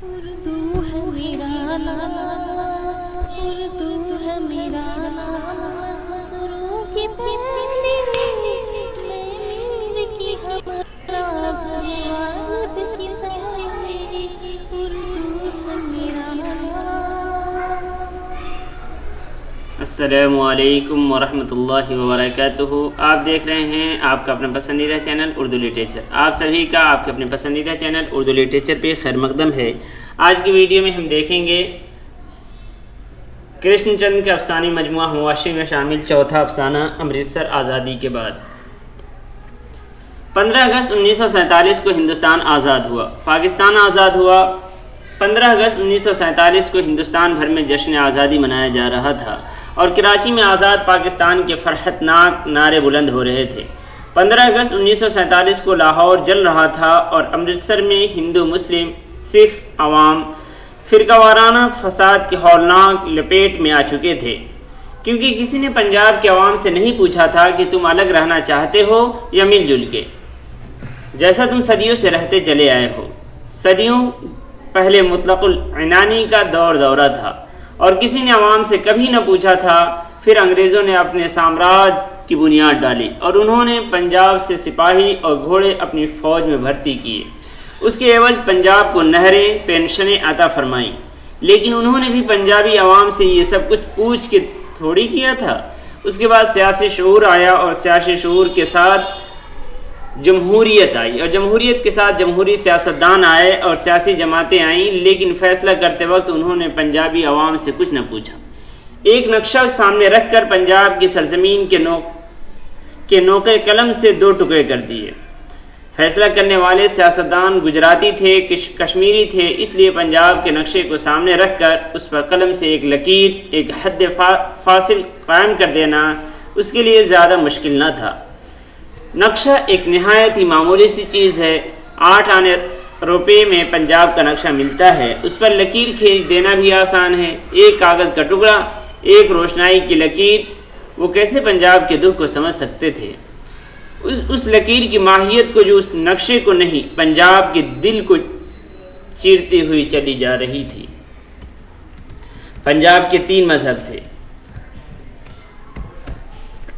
اردو ہے میرا نام، اردو ہے میرا نام، سروں کی پہلی میں میر کی ہمارا زاد کی سائے، اردو ہے میرا نام۔ السلام علیکم ورحمۃ اللہ وبرکاتہ۔ آپ دیکھ رہے ہیں آپ کا اپنا پسندیدہ چینل اردو لٹریچر۔ آپ سبھی کا آپ کے اپنے پسندیدہ چینل اردو لٹریچر پہ خیر مقدم ہے۔ آج کی ویڈیو میں ہم دیکھیں گے کرشن چند کے افسانی مجموعہ مواشی میں شامل چوتھا افسانہ امرتسر آزادی کے بعد۔ 15 اگست 1947 کو ہندوستان آزاد ہوا، پاکستان آزاد ہوا۔ 15 اگست 1947 کو ہندوستان بھر میں جشن آزادی منایا جا رہا تھا اور کراچی میں آزاد پاکستان کے فرحت ناک نعرے بلند ہو رہے تھے۔ 15 اگست 1947 کو لاہور جل رہا تھا اور امرتسر میں ہندو مسلم سکھ عوام فرقہ وارانہ فساد کے ہولناک لپیٹ میں آ چکے تھے، کیونکہ کسی نے پنجاب کے عوام سے نہیں پوچھا تھا کہ تم الگ رہنا چاہتے ہو یا مل جل کے، جیسا تم صدیوں سے رہتے چلے آئے ہو۔ صدیوں پہلے مطلق العنانی کا دورہ تھا اور کسی نے عوام سے کبھی نہ پوچھا تھا۔ پھر انگریزوں نے اپنے سامراج کی بنیاد ڈالی اور انہوں نے پنجاب سے سپاہی اور گھوڑے اپنی فوج میں بھرتی کیے۔ اس کے عوض پنجاب کو نہریں پینشنیں عطا فرمائیں، لیکن انہوں نے بھی پنجابی عوام سے یہ سب کچھ پوچھ کے تھوڑی کیا تھا۔ اس کے بعد سیاسی شعور آیا اور سیاسی شعور کے ساتھ جمہوریت آئی اور جمہوریت کے ساتھ جمہوری سیاستدان آئے اور سیاسی جماعتیں آئیں، لیکن فیصلہ کرتے وقت انہوں نے پنجابی عوام سے کچھ نہ پوچھا۔ ایک نقشہ سامنے رکھ کر پنجاب کی سرزمین کے نوقے قلم سے 2 ٹکڑے کر دیے۔ فیصلہ کرنے والے سیاستدان گجراتی تھے، کشمیری تھے، اس لیے پنجاب کے نقشے کو سامنے رکھ کر اس پر قلم سے ایک لکیر، ایک حد فاصل قائم کر دینا اس کے لیے زیادہ مشکل نہ تھا۔ نقشہ ایک نہایت ہی معمولی سی چیز ہے، 8 آنے روپے میں پنجاب کا نقشہ ملتا ہے، اس پر لکیر کھینچ دینا بھی آسان ہے۔ ایک کاغذ کا ٹکڑا، ایک روشنائی کی لکیر، وہ کیسے پنجاب کے دکھ کو سمجھ سکتے تھے؟ اس لکیر کی ماہیت کو جو اس نقشے کو نہیں، پنجاب کے دل کو چیرتی ہوئی چلی جا رہی تھی۔ پنجاب کے 3 مذہب تھے،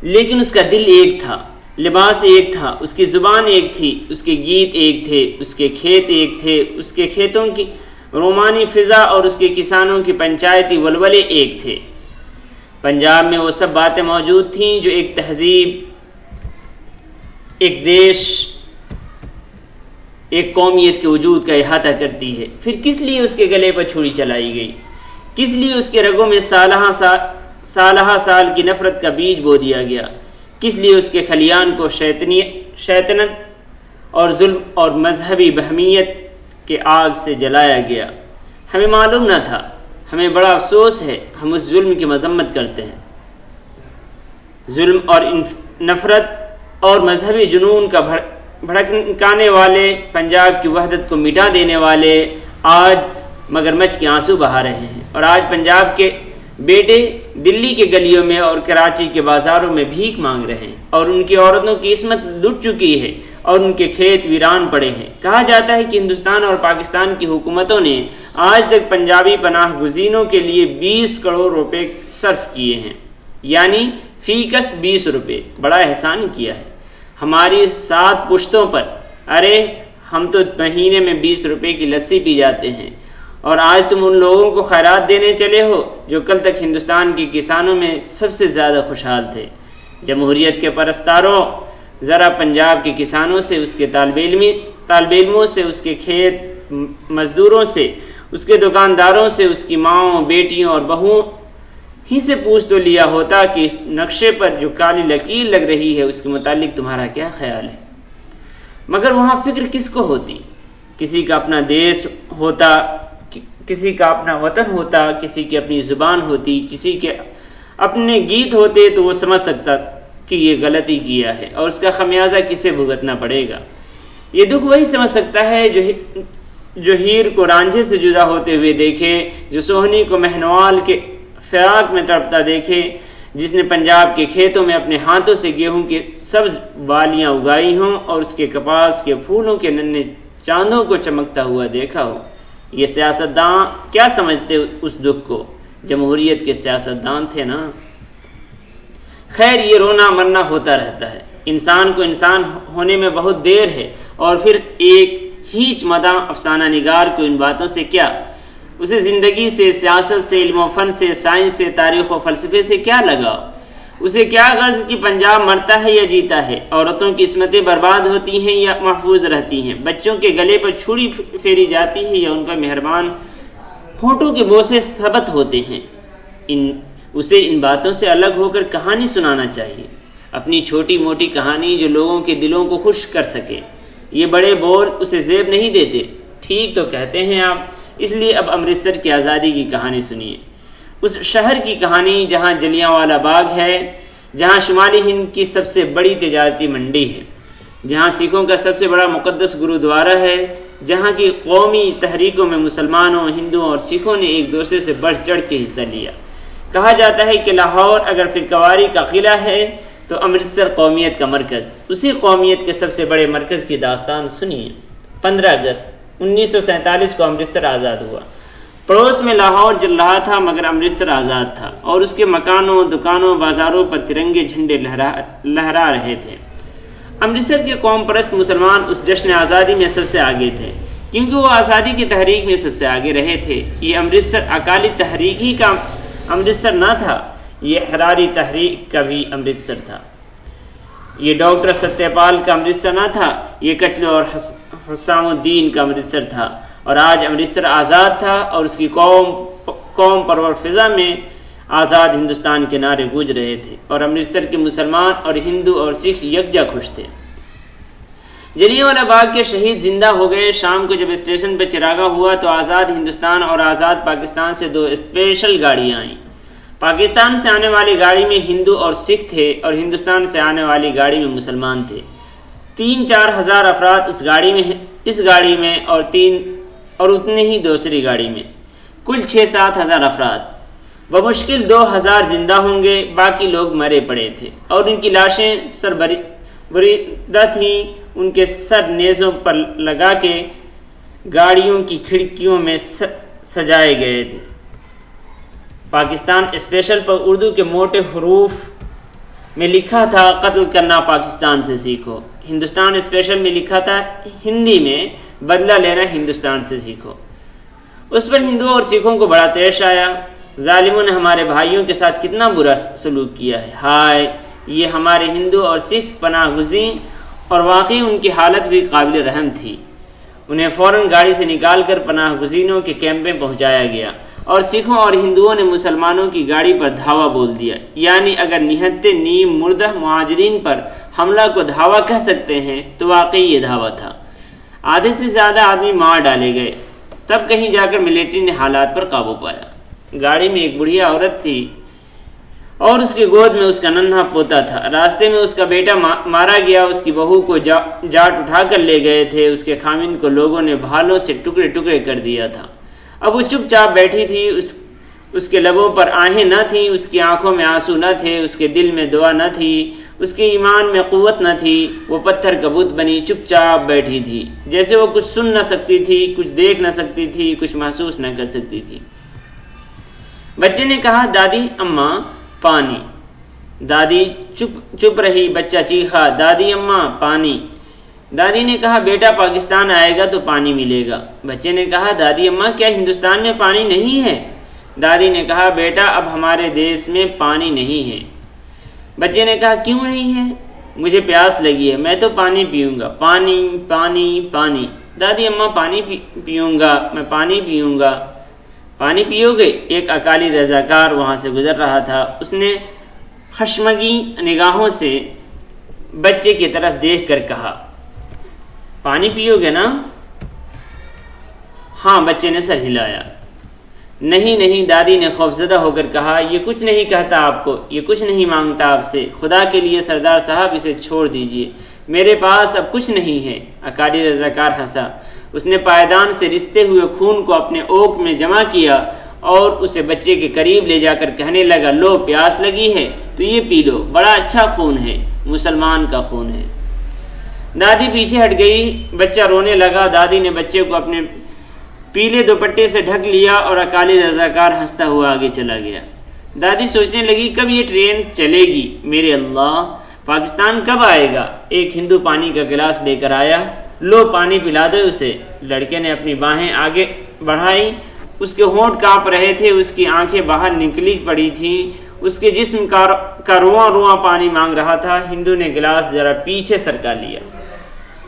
لیکن اس کا دل ایک تھا، لباس ایک تھا، اس کی زبان ایک تھی، اس کے گیت ایک تھے، اس کے کھیت ایک تھے، اس کے کھیتوں کی رومانی فضا اور اس کے کسانوں کی پنچایتی ولولے ایک تھے۔ پنجاب میں وہ سب باتیں موجود تھیں جو ایک تہذیب، ایک دیش، ایک قومیت کے وجود کا احاطہ کرتی ہے۔ پھر کس لیے اس کے گلے پر چھری چلائی گئی؟ کس لیے اس کے رگوں میں سالہ سال کی نفرت کا بیج بو دیا گیا؟ کس لیے اس کے خلیان کو شیطنت اور ظلم اور مذہبی بہمیت کے آگ سے جلایا گیا؟ ہمیں معلوم نہ تھا۔ ہمیں بڑا افسوس ہے، ہم اس ظلم کی مذمت کرتے ہیں۔ ظلم اور نفرت اور مذہبی جنون کا بھڑکانے والے، پنجاب کی وحدت کو مٹا دینے والے آج مگرمچھ کے آنسو بہا رہے ہیں، اور آج پنجاب کے بیٹے دلی کے گلیوں میں اور کراچی کے بازاروں میں بھیک مانگ رہے ہیں، اور ان کی عورتوں کی عصمت لٹ چکی ہے اور ان کے کھیت ویران پڑے ہیں۔ کہا جاتا ہے کہ ہندوستان اور پاکستان کی حکومتوں نے آج تک پنجابی پناہ گزینوں کے لیے 20 کروڑ روپے صرف کیے ہیں، یعنی فی کس 20 روپے۔ بڑا احسان کیا ہے ہماری 7 پشتوں پر۔ ارے ہم تو مہینے میں 20 روپے کی لسی پی جاتے ہیں، اور آج تم ان لوگوں کو خیرات دینے چلے ہو جو کل تک ہندوستان کے کسانوں میں سب سے زیادہ خوشحال تھے۔ جمہوریت کے پرستاروں، ذرا پنجاب کے کسانوں سے، اس کے طالب علموں سے، اس کے کھیت مزدوروں سے، اس کے دکانداروں سے، اس کی ماؤں، بیٹیوں اور بہوؤں ہی سے پوچھ تو لیا ہوتا کہ اس نقشے پر جو کالی لکیر لگ رہی ہے اس کے متعلق تمہارا کیا خیال ہے؟ مگر وہاں فکر کس کو ہوتی؟ کسی کا اپنا دیش ہوتا، کسی کا اپنا وطن ہوتا، کسی کی اپنی زبان ہوتی، کسی کے اپنے گیت ہوتے تو وہ سمجھ سکتا کہ یہ غلطی کیا ہے اور اس کا خمیازہ کسے بھگتنا پڑے گا۔ یہ دکھ وہی سمجھ سکتا ہے جو ہیر کو رانجھے سے جدا ہوتے ہوئے دیکھے، جو سوہنی کو مہنوال کے فراق میں تڑپتا دیکھے، جس نے پنجاب کے کھیتوں میں اپنے ہاتھوں سے گیہوں کی سبز بالیاں اگائی ہوں اور اس کے کپاس کے پھولوں کے ننھے چاندوں کو چمکتا ہوا دیکھا ہو۔ یہ سیاستدان کیا سمجھتے اس دکھ کو؟ جمہوریت کے سیاستدان تھے نا۔ خیر، یہ رونا مرنا ہوتا رہتا ہے، انسان کو انسان ہونے میں بہت دیر ہے، اور پھر ایک ہیچ مداح افسانہ نگار کو ان باتوں سے کیا؟ اسے زندگی سے، سیاست سے، علم و فن سے، سائنس سے، تاریخ و فلسفے سے کیا لگا؟ اسے کیا غرض کہ پنجاب مرتا ہے یا جیتا ہے، عورتوں کی عصمتیں برباد ہوتی ہیں یا محفوظ رہتی ہیں، بچوں کے گلے پر چھری پھیری جاتی ہے یا ان پر مہربان ہونٹوں کے بوسے ثبت ہوتے ہیں۔ اسے ان باتوں سے الگ ہو کر کہانی سنانا چاہیے، اپنی چھوٹی موٹی کہانی جو لوگوں کے دلوں کو خوش کر سکے۔ یہ بڑے بول اسے زیب نہیں دیتے۔ ٹھیک تو کہتے ہیں آپ، اس لیے اب امرتسر کی آزادی کی کہانی سنیے، اس شہر کی کہانی جہاں جلیاں والا باغ ہے، جہاں شمالی ہند کی سب سے بڑی تجارتی منڈی ہے، جہاں سکھوں کا سب سے بڑا مقدس گرودوارا ہے، جہاں کی قومی تحریکوں میں مسلمانوں، ہندوؤں اور سکھوں نے ایک دوسرے سے بڑھ چڑھ کے حصہ لیا۔ کہا جاتا ہے کہ لاہور اگر فرقواری کا قلعہ ہے تو امرتسر قومیت کا مرکز۔ اسی قومیت کے سب سے بڑے مرکز کی داستان سنیے۔ 15 اگست 1947 کو امرتسر آزاد ہوا۔ پڑوس میں لاہور جل رہا تھا مگر امرتسر آزاد تھا، اور اس کے مکانوں، دکانوں، بازاروں پر ترنگے جھنڈے لہرا رہے تھے۔ امرتسر کے قوم پرست مسلمان اس جشن آزادی میں سب سے آگے تھے، کیونکہ وہ آزادی کی تحریک میں سب سے آگے رہے تھے۔ یہ امرتسر اکالی تحریک ہی کا امرتسر نہ تھا، یہ حراری تحریک کا بھی امرتسر تھا۔ یہ ڈاکٹر ستیہ پال کا امرتسر نہ تھا، یہ کچلو اور حسام الدین کا امرتسر تھا۔ اور آج امرتسر آزاد تھا، اور اس کی قوم پرور فضا میں آزاد ہندوستان کے نعرے گونج رہے تھے، اور امرتسر کے مسلمان اور ہندو اور سکھ یکجا خوش تھے۔ جلیانوالہ باغ کے شہید زندہ ہو گئے۔ شام کو جب اسٹیشن پہ چراغاں ہوا تو آزاد ہندوستان اور آزاد پاکستان سے 2 اسپیشل گاڑیاں آئیں۔ پاکستان سے آنے والی گاڑی میں ہندو اور سکھ تھے، اور ہندوستان سے آنے والی گاڑی میں مسلمان تھے۔ 3-4 ہزار افراد اس گاڑی میں اور اتنے ہی دوسری گاڑی میں، کل 6-7 ہزار افراد۔ بمشکل 2000 زندہ ہوں گے، باقی لوگ مرے پڑے تھے، اور ان کی لاشیں بریدہ تھیں، ان کے سر نیزوں پر لگا کے گاڑیوں کی کھڑکیوں میں سجائے گئے تھے۔ پاکستان اسپیشل پر اردو کے موٹے حروف میں لکھا تھا قتل کرنا پاکستان سے سیکھو۔ ہندوستان اسپیشل میں لکھا تھا ہندی میں بدلہ لینا ہندوستان سے سیکھو۔ اس پر ہندوؤں اور سکھوں کو بڑا طیش آیا۔ ظالموں نے ہمارے بھائیوں کے ساتھ کتنا برا سلوک کیا ہے، ہائے! یہ ہمارے ہندو اور سکھ پناہ گزین، اور واقعی ان کی حالت بھی قابل رحم تھی۔ انہیں فوراً گاڑی سے نکال کر پناہ گزینوں کے کیمپ میں پہنچایا گیا، اور سکھوں اور ہندوؤں نے مسلمانوں کی گاڑی پر دھاوا بول دیا۔ یعنی اگر نہتے نیم مردہ مہاجرین پر حملہ کو دھاوا کہہ سکتے ہیں تو واقعی یہ دھاوا تھا۔ آدھے سے زیادہ آدمی مار ڈالے گئے، تب کہیں جا کر ملٹری نے حالات پر قابو پایا۔ گاڑی میں ایک بڑھیا عورت تھی، اور اس کی گود میں اس کا ننھا پوتا تھا۔ راستے میں اس کا بیٹا مارا گیا، اس کی بہو کو جاٹ اٹھا کر لے گئے تھے، اس کے خامند کو لوگوں نے بھالوں سے ٹکڑے ٹکڑے کر دیا تھا۔ اب وہ چپ چاپ بیٹھی تھی، اس کے لبوں پر آہیں نہ تھیں، اس کی آنکھوں میں آنسو نہ تھے، اس کے دل میں دعا نہ تھی، اس کے ایمان میں قوت نہ تھی۔ وہ پتھر کا بت بنی چپ چاپ بیٹھی تھی، جیسے وہ کچھ سن نہ سکتی تھی، کچھ دیکھ نہ سکتی تھی، کچھ محسوس نہ کر سکتی تھی۔ بچے نے کہا، دادی اماں پانی۔ دادی چپ رہی۔ بچہ چیخا، دادی اماں پانی۔ دادی نے کہا، بیٹا پاکستان آئے گا تو پانی ملے گا۔ بچے نے کہا، دادی اماں کیا ہندوستان میں پانی نہیں ہے؟ دادی نے کہا، بیٹا اب ہمارے دیس میں پانی نہیں ہے۔ بچے نے کہا، کیوں نہیں ہے؟ مجھے پیاس لگی ہے، میں تو پانی پیوں گا، پانی پانی پانی۔ دادی اماں پانی پیوں گا، میں پانی پیوں گا۔ پانی پیو گے؟ ایک اکالی رضاکار وہاں سے گزر رہا تھا، اس نے خشمگی نگاہوں سے بچے کی طرف دیکھ کر کہا، پانی پیو گے نا؟ ہاں، بچے نے سر ہلایا۔ نہیں نہیں، دادی نے خوفزدہ ہو کر کہا، یہ کچھ نہیں کہتا آپ کو، یہ کچھ نہیں مانگتا آپ سے، خدا کے لیے سردار صاحب اسے چھوڑ دیجئے، میرے پاس اب کچھ نہیں ہے۔ اکالی رضاکار ہنسا۔ اس نے پائیدان سے رستے ہوئے خون کو اپنے اوک میں جمع کیا اور اسے بچے کے قریب لے جا کر کہنے لگا، لو پیاس لگی ہے تو یہ پی لو، بڑا اچھا خون ہے، مسلمان کا خون ہے۔ دادی پیچھے ہٹ گئی، بچہ رونے لگا۔ دادی نے بچے کو اپنے پیلے دوپٹے سے ڈھک لیا اور اکالی رضاکار ہنستا ہوا آگے چلا گیا۔ دادی سوچنے لگی کب یہ ٹرین چلے گی، میرے اللہ پاکستان کب آئے گا۔ ایک ہندو پانی کا گلاس لے کر آیا، لو پانی پلا دو اسے۔ لڑکے نے اپنی باہیں آگے بڑھائی، اس کے ہونٹ کانپ رہے تھے، اس کی آنکھیں باہر نکلی پڑی تھی، اس کے جسم کا رواں رواں پانی مانگ رہا تھا۔ ہندو نے گلاس ذرا پیچھے سرکا لیا،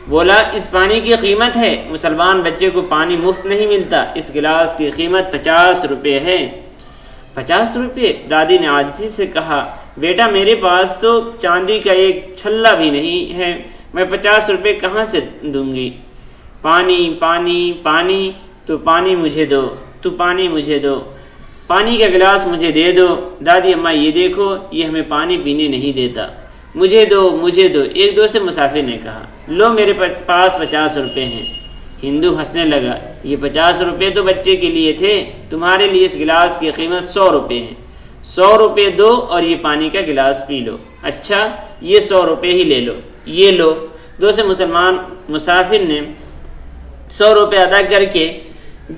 بولا اس پانی کی قیمت ہے، مسلمان بچے کو پانی مفت نہیں ملتا، اس گلاس کی قیمت 50 روپے ہے۔ 50 روپے؟ دادی نے عاجزی سے کہا، بیٹا میرے پاس تو چاندی کا ایک چھلا بھی نہیں ہے، میں 50 روپے کہاں سے دوں گی؟ پانی پانی پانی، تو پانی مجھے دو، تو پانی مجھے دو، پانی کا گلاس مجھے دے دو۔ دادی اماں یہ دیکھو، یہ ہمیں پانی پینے نہیں دیتا، مجھے دو مجھے دو، ایک دوسرے مسافر نے کہا۔ لو میرے پاس 50 روپے ہیں۔ ہندو ہنسنے لگا، یہ 50 روپے تو بچے کے لیے تھے، تمہارے لیے اس گلاس کی قیمت 100 روپے ہے، 100 روپے دو اور یہ پانی کا گلاس پی لو۔ اچھا یہ 100 روپے ہی لے لو، یہ لو۔ دوسرے مسلمان مسافر نے 100 روپے ادا کر کے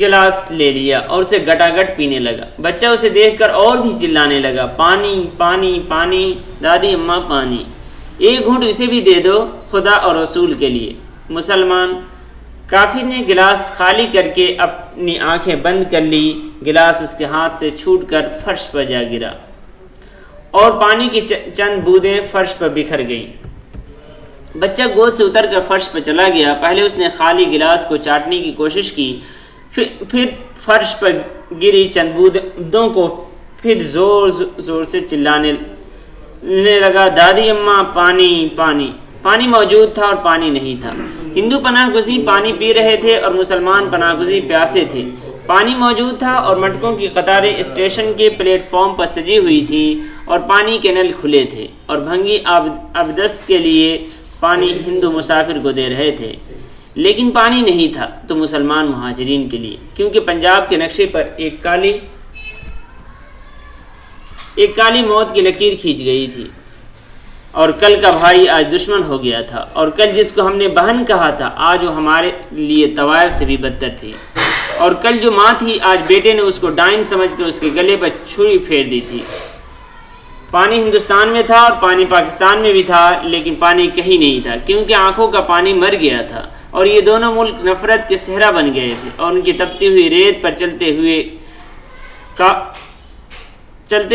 گلاس لے لیا اور اسے گٹا گٹ پینے لگا۔ بچہ اسے دیکھ کر اور بھی چلانے لگا، پانی پانی پانی، دادی اماں پانی، ایک گھونٹ اسے بھی دے دو خدا اور رسول کے لیے۔ مسلمان کافر نے گلاس خالی کر کے اپنی آنکھیں بند کر لی، گلاس اس کے ہاتھ سے چھوٹ کر فرش پر جا گرا اور پانی کی چند بوندیں فرش پر بکھر گئیں۔ بچہ گود سے اتر کر فرش پر چلا گیا، پہلے اس نے خالی گلاس کو چاٹنے کی کوشش کی، پھر فرش پر گری چند بوندوں کو پھر زور زور سے چلانے لگا، دادی اماں پانی پانی۔ پانی موجود تھا اور پانی نہیں تھا۔ ہندو پناہ گزین پانی پی رہے تھے اور مسلمان پناہ گزین پیاسے تھے۔ پانی موجود تھا اور مٹکوں کی قطاریں اسٹیشن کے پلیٹ فارم پر سجی ہوئی تھی اور پانی کے نل کھلے تھے اور بھنگی آبدست کے لیے پانی ہندو مسافر کو دے رہے تھے، لیکن پانی نہیں تھا تو مسلمان مہاجرین کے لیے، کیونکہ پنجاب کے نقشے پر ایک کالی موت کی لکیر کھینچ گئی تھی، اور کل کا بھائی آج دشمن ہو گیا تھا، اور کل جس کو ہم نے بہن کہا تھا آج وہ ہمارے لیے طوائف سے بھی بدتر تھی، اور کل جو ماں تھی آج بیٹے نے اس کو ڈائن سمجھ کر اس کے گلے پر چھری پھیر دی تھی۔ پانی ہندوستان میں تھا اور پانی پاکستان میں بھی تھا، لیکن پانی کہیں نہیں تھا، کیونکہ آنکھوں کا پانی مر گیا تھا، اور یہ دونوں ملک نفرت کے صحرا بن گئے تھے، اور ان کی تپتی ہوئی ریت پر چلتے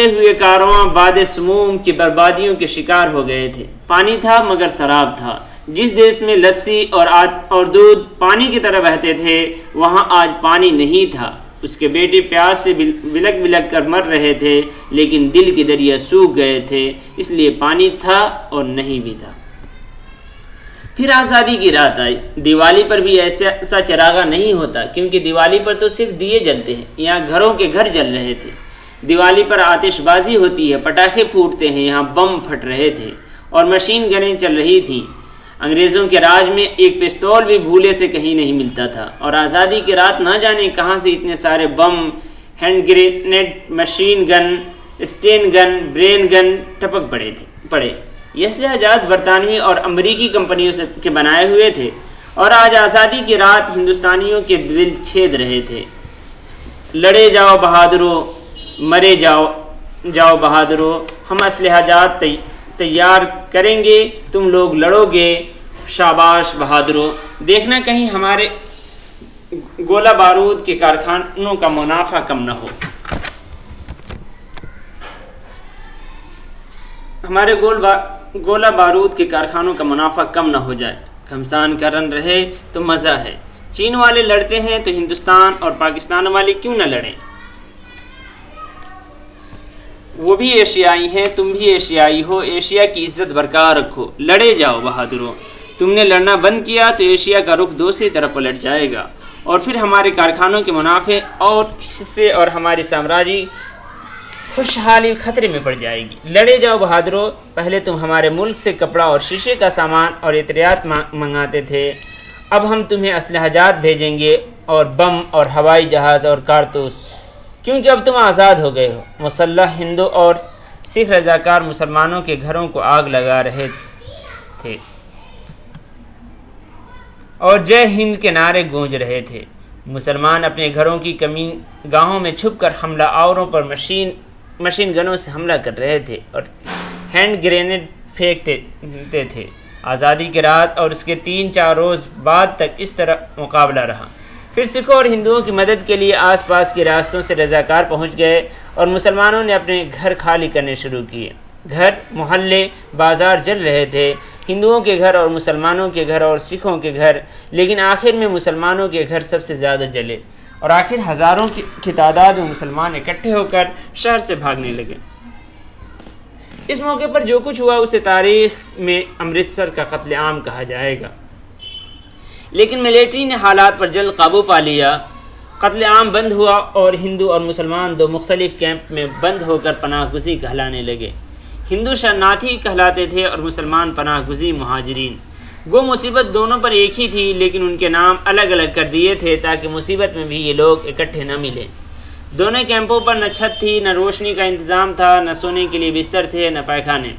ہوئے کارواں باد سموم کی بربادیوں کے شکار ہو گئے تھے۔ پانی تھا مگر سراب تھا۔ جس دیش میں لسی اور دودھ پانی کی طرح بہتے تھے، وہاں آج پانی نہیں تھا۔ اس کے بیٹے پیاس سے بلک بلک کر مر رہے تھے، لیکن دل کے دریا سوکھ گئے تھے، اس لیے پانی تھا اور نہیں بھی تھا۔ پھر آزادی کی رات آئی۔ دیوالی پر بھی ایسا چراغا نہیں ہوتا، کیونکہ دیوالی پر تو صرف دیے جلتے ہیں، یہاں گھروں کے گھر جل رہے تھے۔ دیوالی پر آتش بازی ہوتی ہے، پٹاخے پھوٹتے ہیں، یہاں بم پھٹ رہے تھے اور مشین گنیں چل رہی تھیں۔ انگریزوں کے راج میں ایک پستول بھی بھولے سے کہیں نہیں ملتا تھا، اور آزادی کی رات نہ جانے کہاں سے اتنے سارے بم، hand grenade, machine gun, sten gun, bren gun ٹپک پڑے۔ یہ اسلحہ جات برطانوی اور امریکی کمپنیوں کے بنائے ہوئے تھے، اور آج آزادی کی رات ہندوستانیوں کے دل چھید رہے تھے۔ لڑے جاؤ بہادروں، مرے جاؤ بہادروں، ہم اسلحہ جات تیار کریں گے، تم لوگ لڑو گے، شاباش بہادروں۔ دیکھنا کہیں ہمارے گولہ بارود کے کارخانوں کا منافع کم نہ ہو، ہمارے گولہ بارود کے کارخانوں کا منافع کم نہ ہو جائے۔ گھمسان کا رن رہے تو مزہ ہے۔ چین والے لڑتے ہیں تو ہندوستان اور پاکستان والے کیوں نہ لڑیں؟ وہ بھی ایشیائی ہیں، تم بھی ایشیائی ہو، ایشیا کی عزت برقرار رکھو، لڑے جاؤ بہادروں۔ تم نے لڑنا بند کیا تو ایشیا کا رخ دوسری طرف پلٹ جائے گا، اور پھر ہمارے کارخانوں کے منافع اور حصے اور ہماری سامراجی خوشحالی خطرے میں پڑ جائے گی۔ لڑے جاؤ بہادروں۔ پہلے تم ہمارے ملک سے کپڑا اور شیشے کا سامان اور اطریات منگاتے تھے، اب ہم تمہیں اسلحہ جات بھیجیں گے، اور بم اور ہوائی جہاز اور کارتوس، کیونکہ اب تم آزاد ہو گئے ہو۔ مسلح ہندو اور سکھ رضاکار مسلمانوں کے گھروں کو آگ لگا رہے تھے اور جے ہند کے نعرے گونج رہے تھے۔ مسلمان اپنے گھروں کی کمین گاہوں میں چھپ کر حملہ آوروں پر مشین گنوں سے حملہ کر رہے تھے اور ہینڈ گرینیڈ پھینکتے تھے۔ آزادی کی رات اور اس کے 3-4 روز بعد تک اس طرح مقابلہ رہا۔ پھر سکھوں اور ہندوؤں کی مدد کے لیے آس پاس کے راستوں سے رضاکار پہنچ گئے اور مسلمانوں نے اپنے گھر خالی کرنے شروع کیے۔ گھر، محلے، بازار جل رہے تھے، ہندوؤں کے گھر اور مسلمانوں کے گھر اور سکھوں کے گھر، لیکن آخر میں مسلمانوں کے گھر سب سے زیادہ جلے اور آخر ہزاروں کی تعداد میں مسلمان اکٹھے ہو کر شہر سے بھاگنے لگے۔ اس موقع پر جو کچھ ہوا اسے تاریخ میں امرتسر کا قتل عام کہا جائے گا، لیکن ملٹری نے حالات پر جلد قابو پا لیا۔ قتل عام بند ہوا اور ہندو اور مسلمان دو مختلف کیمپ میں بند ہو کر پناہ گزین کہلانے لگے۔ ہندو شرناتھی کہلاتے تھے اور مسلمان پناہ گزین مہاجرین۔ گو مصیبت دونوں پر ایک ہی تھی، لیکن ان کے نام الگ الگ کر دیے تھے تاکہ مصیبت میں بھی یہ لوگ اکٹھے نہ ملیں۔ دونوں کیمپوں پر نہ چھت تھی، نہ روشنی کا انتظام تھا، نہ سونے کے لیے بستر تھے، نہ پائخانے۔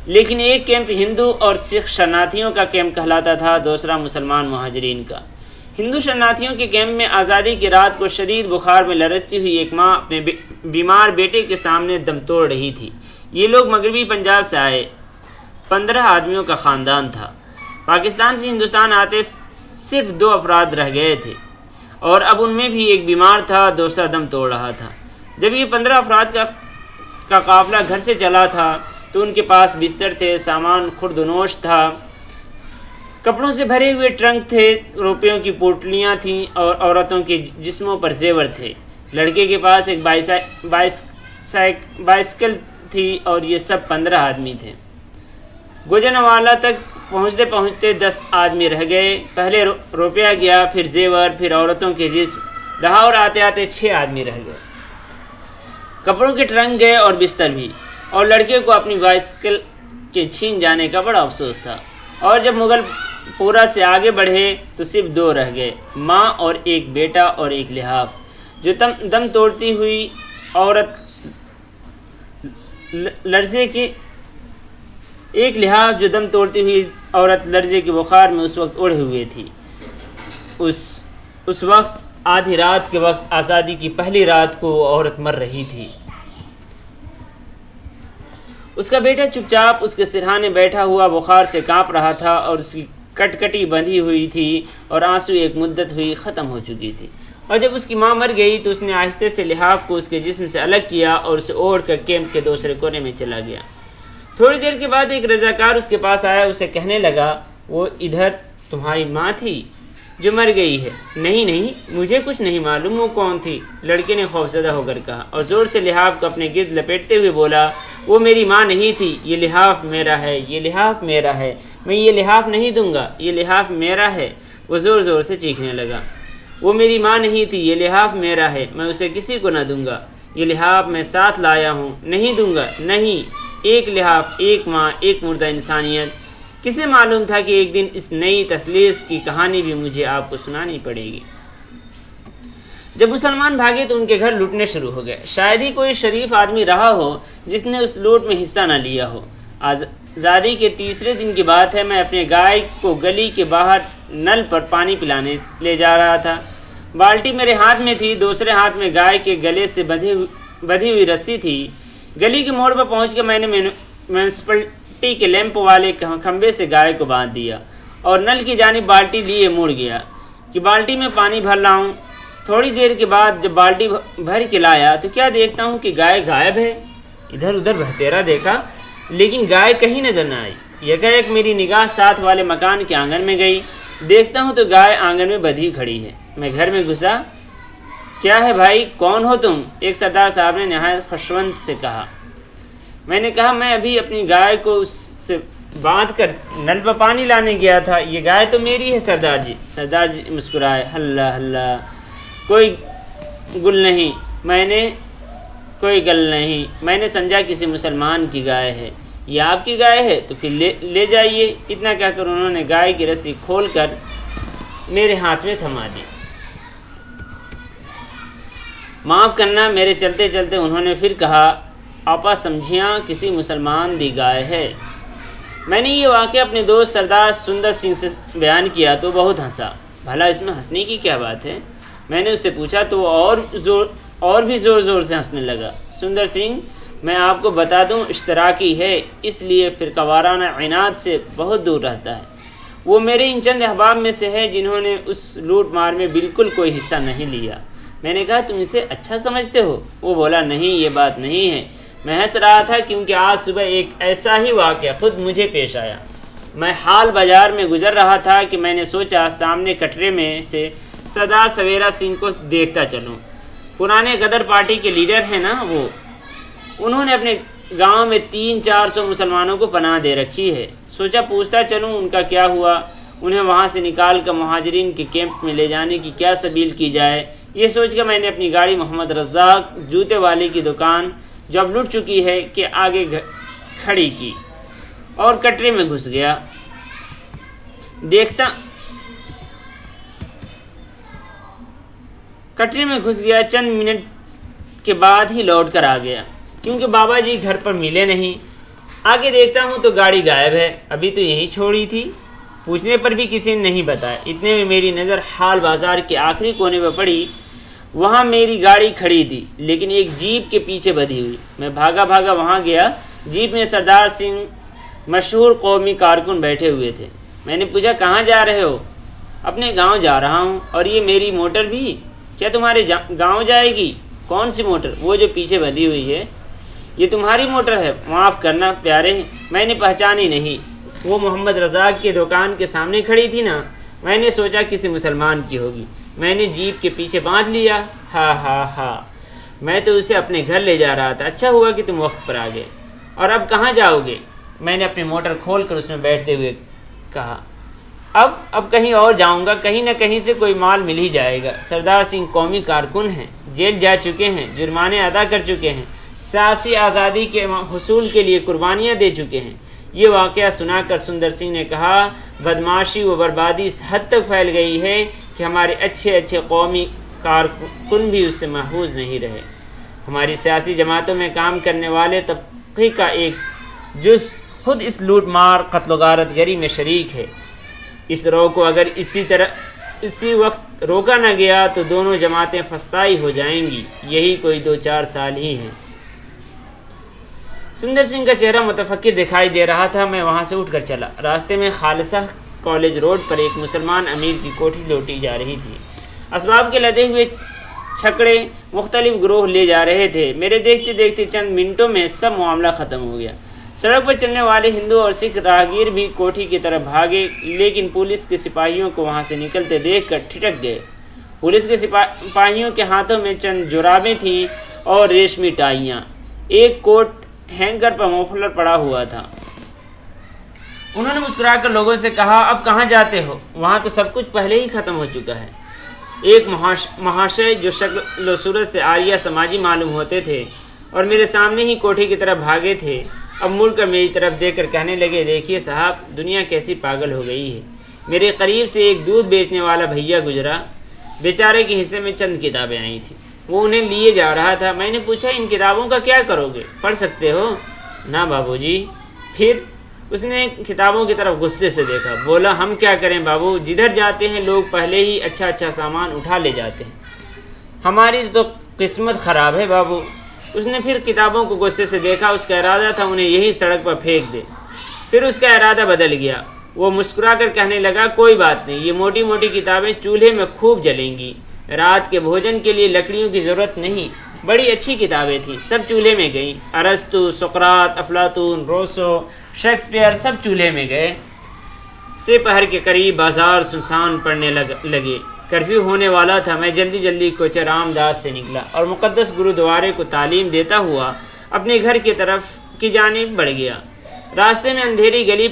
لیکن ایک کیمپ ہندو اور سکھ شرناتھیوں کا کیمپ کہلاتا تھا، دوسرا مسلمان مہاجرین کا۔ ہندو شرناتھیوں کے کیمپ میں آزادی کی رات کو شدید بخار میں لرزتی ہوئی ایک ماں اپنے بیمار بیٹے کے سامنے دم توڑ رہی تھی۔ یہ لوگ مغربی پنجاب سے آئے 15 آدمیوں کا خاندان تھا۔ پاکستان سے ہندوستان آتے صرف 2 افراد رہ گئے تھے اور اب ان میں بھی ایک بیمار تھا، دوسرا دم توڑ رہا تھا۔ جب یہ 15 افراد کا قافلہ گھر سے چلا تھا تو ان کے پاس بستر تھے، سامان خرد و نوش تھا، کپڑوں سے بھرے ہوئے ٹرنک تھے، روپیوں کی پوٹلیاں تھیں اور عورتوں کے جسموں پر زیور تھے۔ لڑکے کے پاس ایک بائسکل تھی اور یہ سب 15 آدمی تھے۔ گوجرانوالہ تک پہنچتے پہنچتے 10 آدمی رہ گئے۔ پہلے روپیہ گیا، پھر زیور، پھر عورتوں کے جسم، لاہور آتے آتے 6 آدمی رہ گئے۔ کپڑوں کے ٹرنک گئے اور بستر بھی، اور لڑکے کو اپنی بائسکل کے چھین جانے کا بڑا افسوس تھا۔ اور جب مغل پورا سے آگے بڑھے تو صرف 2 رہ گئے، ماں اور ایک بیٹا اور ایک لحاف، جو دم توڑتی ہوئی عورت لرزے کے بخار میں اس وقت اڑے ہوئے تھی۔ اس وقت آدھی رات کے وقت، آزادی کی پہلی رات کو، وہ عورت مر رہی تھی۔ اس کا بیٹا چپ چاپ اس کے سرہانے بیٹھا ہوا بخار سے کانپ رہا تھا اور اس کی کٹکٹی بندھی ہوئی تھی اور آنسو ایک مدت ہوئی ختم ہو چکی تھی۔ اور جب اس کی ماں مر گئی تو اس نے آہستہ سے لحاف کو اس کے جسم سے الگ کیا اور اسے اوڑھ کر کیمپ کے دوسرے کونے میں چلا گیا۔ تھوڑی دیر کے بعد ایک رضاکار اس کے پاس آیا، اسے کہنے لگا، وہ ادھر تمہاری ماں تھی جو مر گئی ہے؟ نہیں، مجھے کچھ نہیں معلوم وہ کون تھی، لڑکے نے خوفزدہ ہو کر کہا اور زور سے لحاف کو اپنے گرد لپیٹتے ہوئے بولا، وہ میری ماں نہیں تھی، یہ لحاف میرا ہے، یہ لحاف میرا ہے، میں یہ لحاف نہیں دوں گا، یہ لحاف میرا ہے۔ وہ زور زور سے چیخنے لگا، وہ میری ماں نہیں تھی، یہ لحاف میرا ہے، میں اسے کسی کو نہ دوں گا، یہ لحاف میں ساتھ لایا ہوں، نہیں دوں گا، نہیں۔ ایک لحاف، ایک ماں، ایک مردہ انسانیت۔ کسے معلوم تھا کہ ایک دن اس نئی تخلیص کی کہانی بھی مجھے آپ کو سنانی پڑے گی۔ جب مسلمان بھاگے تو ان کے گھر لوٹنے شروع ہو گئے۔ شاید ہی کوئی شریف آدمی رہا ہو جس نے اس لوٹ میں حصہ نہ لیا ہو۔ آزادی کے 3 دن کی بات ہے، میں اپنے گائے کو گلی کے باہر نل پر پانی پلانے لے جا رہا تھا۔ بالٹی میرے ہاتھ میں تھی، دوسرے ہاتھ میں گائے کے گلے سے بندھی ہوئی رسی تھی۔ گلی کے موڑ پر پہنچ کے میں نے میونسپلٹی کے لیمپ والے کھمبے سے گائے کو باندھ دیا اور نل کی جانب بالٹی لیے مڑ گیا کہ بالٹی میں پانی بھر لاؤں۔ تھوڑی دیر کے بعد جب بالٹی بھر کے لایا تو کیا دیکھتا ہوں کہ گائے غائب ہے۔ ادھر ادھر بہتیرا دیکھا لیکن گائے کہیں نظر نہ آئی۔ یکایک میری نگاہ ساتھ والے مکان کے آنگن میں گئی، دیکھتا ہوں تو گائے آنگن میں بدھی کھڑی ہے۔ میں گھر میں گھسا، کیا ہے بھائی، کون ہو تم؟ ایک سردار صاحب نے نہایت خشونت سے کہا۔ میں نے کہا، میں ابھی اپنی گائے کو اس سے باندھ کر نل پر پانی لانے گیا تھا، یہ گائے تو میری ہے سردار جی۔ سردار جی مسکرائے، اللہ، کوئی گل نہیں، میں نے سمجھا کسی مسلمان کی گائے ہے، یہ آپ کی گائے ہے تو پھر لے جائیے۔ اتنا کہہ کر انہوں نے گائے کی رسی کھول کر میرے ہاتھ میں تھما دی۔ معاف کرنا، میرے چلتے چلتے انہوں نے پھر کہا، آپا سمجھیاں کسی مسلمان دی گائے ہے۔ میں نے یہ واقعہ اپنے دوست سردار سندر سنگھ سے بیان کیا تو بہت ہنسا۔ بھلا اس میں ہنسنے کی کیا بات ہے؟ میں نے اس سے پوچھا تو وہ اور بھی زور زور سے ہنسنے لگا۔ سندر سنگھ، میں آپ کو بتا دوں، اشتراکی ہے، اس لیے فرقہ وارانہ عناد سے بہت دور رہتا ہے۔ وہ میرے ان چند احباب میں سے ہے جنہوں نے اس لوٹ مار میں بالکل کوئی حصہ نہیں لیا۔ میں نے کہا تم اسے اچھا سمجھتے ہو؟ وہ بولا نہیں، یہ بات نہیں ہے، میں ہنس رہا تھا کیونکہ آج صبح ایک ایسا ہی واقعہ خود مجھے پیش آیا۔ میں حال بازار میں گزر رہا تھا کہ میں نے سوچا سامنے کٹرے میں سے سردار سویرا سنگھ کو دیکھتا چلوں۔ پرانے غدر پارٹی کے لیڈر ہیں نا وہ، انہوں نے اپنے گاؤں میں 300-400 مسلمانوں کو پناہ دے رکھی ہے۔ سوچا پوچھتا چلوں ان کا کیا ہوا، انہیں وہاں سے نکال کر مہاجرین کے کیمپ میں لے جانے کی کیا سبیل کی جائے۔ یہ سوچ کر میں نے اپنی گاڑی محمد رزاق جوتے والے کی دکان جو اب لٹ چکی ہے کے آگے کھڑی کی اور کٹرے میں گھس گیا۔ چند منٹ کے بعد ہی لوٹ کر آ گیا کیونکہ بابا جی گھر پر ملے نہیں۔ آگے دیکھتا ہوں تو گاڑی غائب ہے، ابھی تو یہیں چھوڑی تھی، پوچھنے پر بھی کسی نے نہیں بتایا۔ اتنے میں میری نظر حال بازار کے آخری کونے پر پڑی، وہاں میری گاڑی کھڑی تھی لیکن ایک جیپ کے پیچھے بدھی ہوئی۔ میں بھاگا وہاں گیا، جیپ میں سردار سنگھ مشہور قومی کارکن بیٹھے ہوئے تھے۔ میں نے پوچھا کہاں جا رہے ہو؟ اپنے گاؤں جا رہا ہوں۔ اور یہ میری موٹر بھی کیا تمہارے گاؤں جائے گی؟ کون سی موٹر؟ وہ جو پیچھے بدھی ہوئی ہے۔ یہ تمہاری موٹر ہے؟ معاف کرنا پیارے، میں نے پہچانی نہیں، وہ محمد رزاق کی دکان کے سامنے کھڑی تھی نا، میں نے سوچا کسی مسلمان کی ہوگی، میں نے جیپ کے پیچھے باندھ لیا۔ ہاں میں تو اسے اپنے گھر لے جا رہا تھا، اچھا ہوا کہ تم وقت پر آ گئے۔ اور اب کہاں جاؤ گے؟ میں نے اپنی موٹر کھول کر اس میں بیٹھتے ہوئے کہا اب کہیں اور جاؤں گا، کہیں نہ کہیں سے کوئی مال مل ہی جائے گا۔ سردار سنگھ قومی کارکن ہیں، جیل جا چکے ہیں، جرمانے ادا کر چکے ہیں، سیاسی آزادی کے حصول کے لیے قربانیاں دے چکے ہیں۔ یہ واقعہ سنا کر سندر سنگھ نے کہا بدمعاشی و بربادی اس حد تک پھیل گئی ہے کہ ہمارے اچھے قومی کارکن بھی اس سے محفوظ نہیں رہے۔ ہماری سیاسی جماعتوں میں کام کرنے والے طبقے کا ایک جز خود اس لوٹ مار قتل و غارت گری میں شریک ہے۔ اس رو کو اگر اسی وقت روکا نہ گیا تو دونوں جماعتیں فسطائی ہو جائیں گی، یہی کوئی 2-4 سال ہی ہیں۔ سندر سنگھ کا چہرہ متفکر دکھائی دے رہا تھا۔ میں وہاں سے اٹھ کر چلا۔ راستے میں خالصہ کالج روڈ پر ایک مسلمان امیر کی کوٹھی لوٹی جا رہی تھی۔ اسباب کے لدے ہوئے چھکڑے مختلف گروہ لے جا رہے تھے۔ میرے دیکھتے دیکھتے چند منٹوں میں سب معاملہ ختم ہو گیا۔ سڑک پر چلنے والے ہندو اور سکھ راہگیر بھی کوٹھی کی طرف بھاگے لیکن پولیس کے سپاہیوں کو وہاں سے نکلتے دیکھ کر ٹھٹک گئے۔ پولیس کے سپاہیوں کے ہاتھوں میں چند جرابیں تھیں اور ریشمی ٹائیاں، ایک کوٹ ہینگر پر مفلر پڑا ہوا تھا۔ انہوں نے مسکرا کر لوگوں سے کہا اب کہاں جاتے ہو؟ وہاں تو سب کچھ پہلے ہی ختم ہو چکا ہے۔ ایک مہاشے جو شکل و صورت سے عالیہ سماجی معلوم ہوتے تھے اور میرے سامنے ہی کوٹھی کی طرف بھاگے تھے، اب مڑ کر میری طرف دیکھ کر کہنے لگے دیکھیے صاحب، دنیا کیسی پاگل ہو گئی ہے۔ میرے قریب سے ایک دودھ بیچنے والا بھیا گزرا، بیچارے کے حصے میں چند کتابیں آئی تھیں، وہ انہیں لیے جا رہا تھا۔ میں نے پوچھا ان کتابوں کا کیا کرو گے؟ پڑھ سکتے ہو؟ نہ بابو جی۔ پھر اس نے کتابوں کی طرف غصے سے دیکھا، بولا ہم کیا کریں بابو، جدھر جاتے ہیں لوگ پہلے ہی اچھا سامان اٹھا لے جاتے ہیں، ہماری تو قسمت خراب ہے بابو۔ اس نے پھر کتابوں کو غصے سے دیکھا، اس کا ارادہ تھا انہیں یہی سڑک پر پھینک دے، پھر اس کا ارادہ بدل گیا۔ وہ مسکرا کر کہنے لگا کوئی بات نہیں، یہ موٹی موٹی کتابیں چولہے میں خوب جلیں گی، رات کے بھوجن کے لیے لکڑیوں کی ضرورت نہیں، بڑی اچھی کتابیں تھیں، سب چولہے میں گئیں۔ ارسطو، سقراط، افلاطون، روسو، شیکسپیئر سب چولہے میں گئے۔ سے پہر کے قریب بازار سنسان پڑنے لگے، کرفیو ہونے والا تھا۔ میں جلدی کوچہ رام داس سے نکلا اور مقدس گرودوارے کو تعلیم دیتا ہوا اپنے گھر کی طرف کی جانب بڑھ گیا۔ راستے میں اندھیری گلی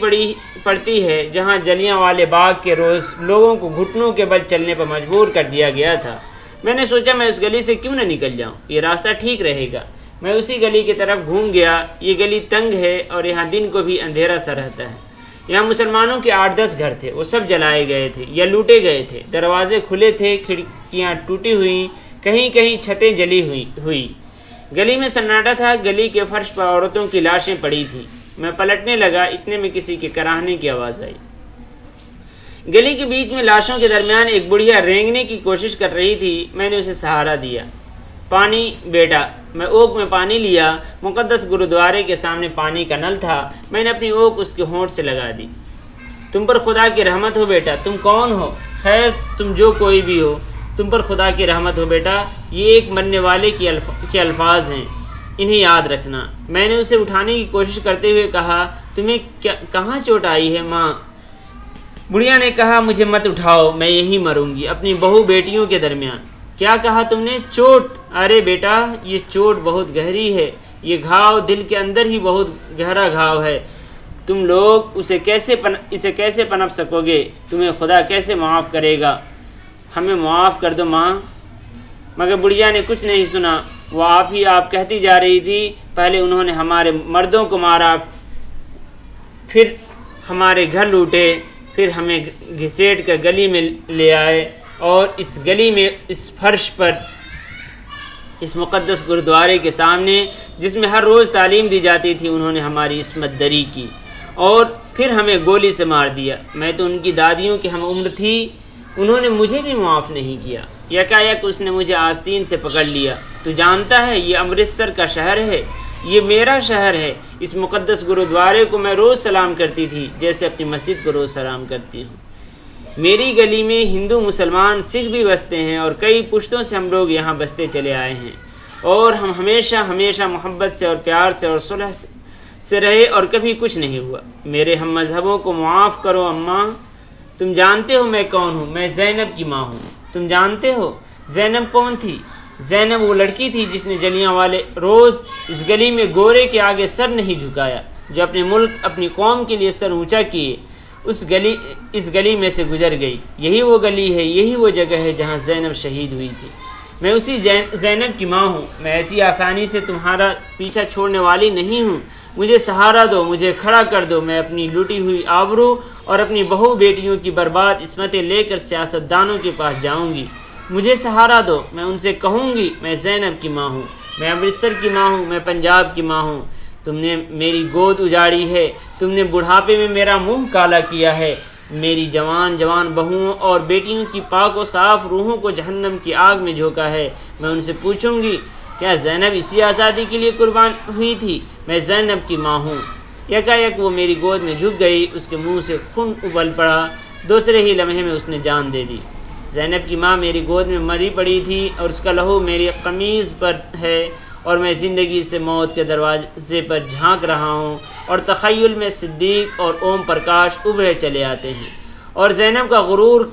پڑتی ہے جہاں جلیاں والے باغ کے روز لوگوں کو گھٹنوں کے بل چلنے پر مجبور کر دیا گیا تھا۔ میں نے سوچا میں اس گلی سے کیوں نہ نکل جاؤں، یہ راستہ ٹھیک رہے گا۔ میں اسی گلی کی طرف گھوم گیا۔ یہ گلی تنگ ہے اور یہاں دن کو بھی اندھیرا سا رہتا ہے۔ یہاں مسلمانوں کے 8-10 گھر تھے، وہ سب جلائے گئے تھے یا لوٹے گئے تھے، دروازے کھلے تھے، کھڑکیاں ٹوٹی ہوئیں، کہیں چھتیں جلی ہوئی۔ گلی میں سناٹا تھا، گلی کے فرش پر عورتوں کی لاشیں پڑی تھیں۔ میں پلٹنے لگا، اتنے میں کسی کے کراہنے کی آواز آئی۔ گلی کے بیچ میں لاشوں کے درمیان ایک بڑھیا رینگنے کی کوشش کر رہی تھی. میں نے اسے سہارا دیا. پانی بیٹا. میں اوک میں پانی لیا. مقدس گرودوارے کے سامنے پانی کا نل تھا. میں نے اپنی اوک اس کے ہونٹ سے لگا دی. تم پر خدا کی رحمت ہو بیٹا. تم کون ہو؟ خیر تم جو کوئی بھی ہو، تم پر خدا کی رحمت ہو بیٹا. یہ ایک مرنے والے کے الفاظ ہیں، انہیں یاد رکھنا. میں نے اسے اٹھانے کی کوشش کرتے ہوئے کہا تمہیں کہاں چوٹ آئی ہے ماں؟ بڑھیا نے کہا مجھے مت اٹھاؤ، میں یہیں مروں گی اپنی بہو بیٹیوں کے درمیان. کیا کہا تم نے؟ چوٹ؟ ارے بیٹا یہ چوٹ بہت گہری ہے. یہ گھاؤ دل کے اندر ہی بہت گہرا گھاؤ ہے. تم لوگ اسے کیسے پنپ سکو گے؟ تمہیں خدا کیسے معاف کرے گا؟ ہمیں معاف کر دو ماں. مگر بڑھیا نے کچھ نہیں سنا. وہ آپ کہتی جا رہی تھی پہلے انہوں نے ہمارے مردوں کو مارا، پھر ہمارے گھر لوٹے، پھر ہمیں گھسیٹ کر گلی میں لے آئے، اور اس گلی میں اس فرش پر اس مقدس گرودوارے کے سامنے جس میں ہر روز تعلیم دی جاتی تھی انہوں نے ہماری عصمت دری کی اور پھر ہمیں گولی سے مار دیا. میں تو ان کی دادیوں کی ہم عمر تھی، انہوں نے مجھے بھی معاف نہیں کیا. یکایک اس نے مجھے آستین سے پکڑ لیا. تو جانتا ہے یہ امرتسر کا شہر ہے، یہ میرا شہر ہے. اس مقدس گرودوارے کو میں روز سلام کرتی تھی جیسے اپنی مسجد کو روز سلام کرتی ہوں. میری گلی میں ہندو مسلمان سکھ بھی بستے ہیں اور کئی پشتوں سے ہم لوگ یہاں بستے چلے آئے ہیں، اور ہم ہمیشہ محبت سے اور پیار سے اور صلح سے رہے اور کبھی کچھ نہیں ہوا. میرے ہم مذہبوں کو معاف کرو اماں. تم جانتے ہو میں کون ہوں؟ میں زینب کی ماں ہوں. تم جانتے ہو زینب کون تھی؟ زینب وہ لڑکی تھی جس نے جلیانوالے روز اس گلی میں گورے کے آگے سر نہیں جھکایا، جو اپنے ملک اپنی قوم کے لیے سر اونچا کیے اس گلی میں سے گزر گئی. یہی وہ گلی ہے، یہی وہ جگہ ہے جہاں زینب شہید ہوئی تھی. میں اسی زینب کی ماں ہوں. میں ایسی آسانی سے تمہارا پیچھا چھوڑنے والی نہیں ہوں. مجھے سہارا دو، مجھے کھڑا کر دو. میں اپنی لوٹی ہوئی آبرو اور اپنی بہو بیٹیوں کی برباد عصمتیں لے کر سیاست دانوں کے پاس جاؤں گی. مجھے سہارا دو. میں ان سے کہوں گی میں زینب کی ماں ہوں، میں امرتسر کی ماں ہوں، میں پنجاب کی ماں ہوں. تم نے میری گود اجاڑی ہے، تم نے بڑھاپے میں میرا منہ کالا کیا ہے. میری جوان بہوؤں اور بیٹیوں کی پاک و صاف روحوں کو جہنم کی آگ میں جھونکا ہے. میں ان سے پوچھوں گی کیا زینب اسی آزادی کے لیے قربان ہوئی تھی؟ میں زینب کی ماں ہوں. یکایک وہ میری گود میں جھک گئی. اس کے منہ سے خون ابل پڑا. دوسرے ہی لمحے میں اس نے جان دے دی. زینب کی ماں میری گود میں مری پڑی تھی اور اس کا لہو میری قمیض پر ہے، اور میں زندگی سے موت کے دروازے پر جھانک رہا ہوں، اور تخیل میں صدیق اور اوم پرکاش ابھرے چلے آتے ہیں، اور زینب کا غرور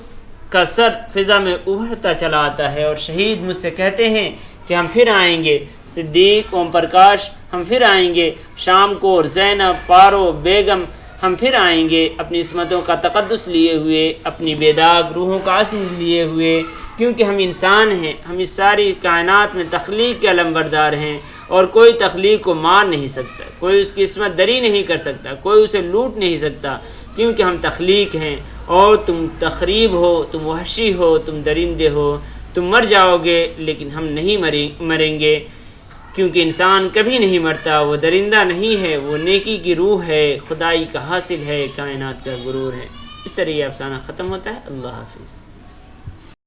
کا سر فضا میں ابھرتا چلا آتا ہے، اور شہید مجھ سے کہتے ہیں کہ ہم پھر آئیں گے. صدیق، اوم پرکاش، ہم پھر آئیں گے. شام کو اور زینب، پارو، بیگم، ہم پھر آئیں گے اپنی عصمتوں کا تقدس لیے ہوئے، اپنی بے داغ روحوں کا عزم لیے ہوئے، کیونکہ ہم انسان ہیں. ہم اس ساری کائنات میں تخلیق کے علمبردار ہیں، اور کوئی تخلیق کو مار نہیں سکتا، کوئی اس کی عصمت دری نہیں کر سکتا، کوئی اسے لوٹ نہیں سکتا، کیونکہ ہم تخلیق ہیں. اور تم تخریب ہو، تم وحشی ہو، تم درندے ہو، تم مر جاؤ گے لیکن ہم نہیں مریں گے، کیونکہ انسان کبھی نہیں مرتا. وہ درندہ نہیں ہے، وہ نیکی کی روح ہے، خدائی کا حاصل ہے، کائنات کا غرور ہے. اس طرح یہ افسانہ ختم ہوتا ہے. اللہ حافظ.